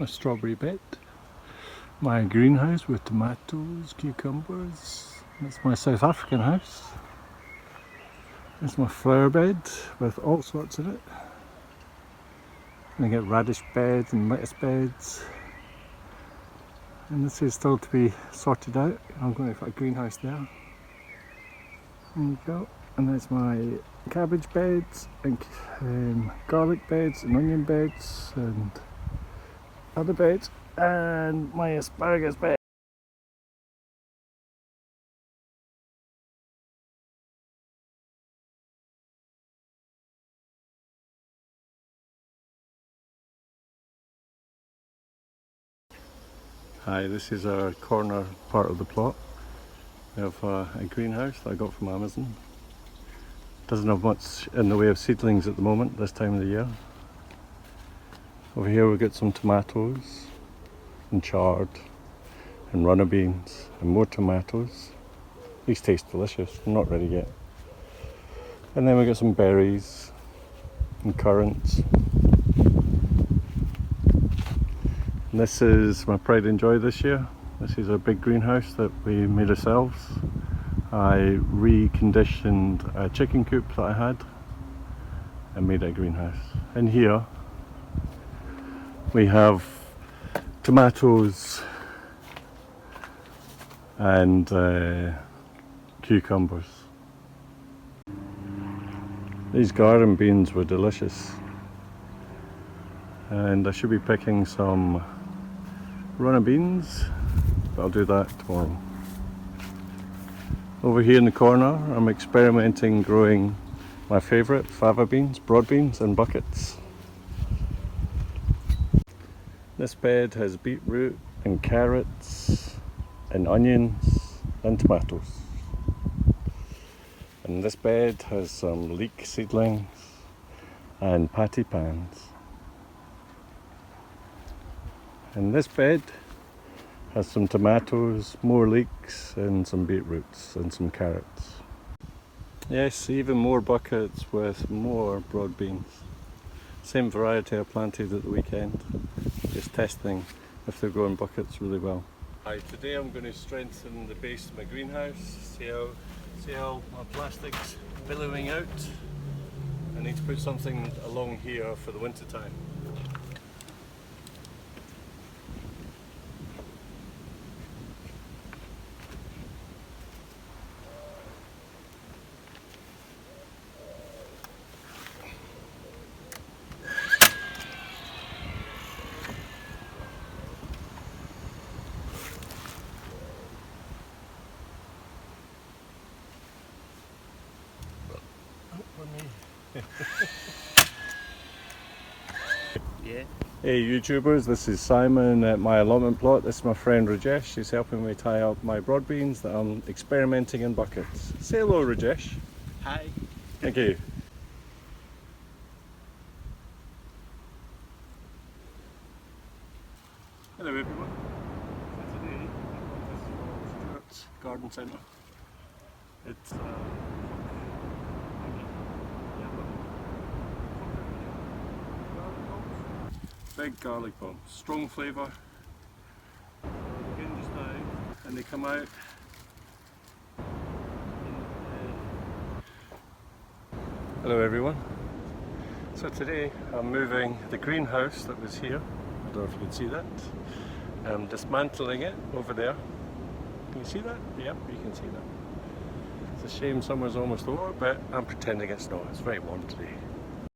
my strawberry bed, my greenhouse with tomatoes, cucumbers. That's my South African house. There's my flower bed with all sorts in it. And I get radish beds and lettuce beds. And this is still to be sorted out. I'm going to put a greenhouse there. There you go. And there's my cabbage beds and garlic beds and onion beds and other beds and my asparagus bed. Hi, this is our corner part of the plot. We have a greenhouse that I got from Amazon. Doesn't have much in the way of seedlings at the moment, this time of the year. Over here we've got some tomatoes and chard and runner beans and more tomatoes. These taste delicious, they're not ready yet. And then we've got some berries and currants. And this is my pride and joy this year. This is a big greenhouse that we made ourselves. I reconditioned a chicken coop that I had and made a greenhouse. In here we have tomatoes and cucumbers. These garden beans were delicious, and I should be picking some runner beans, but I'll do that tomorrow. Over here in the corner I'm experimenting growing my favourite fava beans, broad beans in buckets. This bed has beetroot and carrots and onions and tomatoes. And this bed has some leek seedlings and patty pans. And this bed has some tomatoes, more leeks and some beetroots and some carrots. Yes, even more buckets with more broad beans. Same variety I planted at the weekend, just testing if they're growing buckets really well. Hi, today I'm going to strengthen the base of my greenhouse. See how my plastic's billowing out? I need to put something along here for the winter time. Yeah. Hey YouTubers, this is Simon at my allotment plot. This is my friend Rajesh. He's helping me tie up my broad beans that I'm experimenting in buckets. Say hello, Rajesh. Hi. Thank you. Hello everyone. So today this is Stuart's Garden Centre. It's big garlic bulbs, strong flavour. Again just now, and they come out. Hello everyone. So today I'm moving the greenhouse that was here. I don't know if you can see that. I'm dismantling it over there. Can you see that? Yep, you can see that. It's a shame summer's almost over, but I'm pretending it's not. It's very warm today.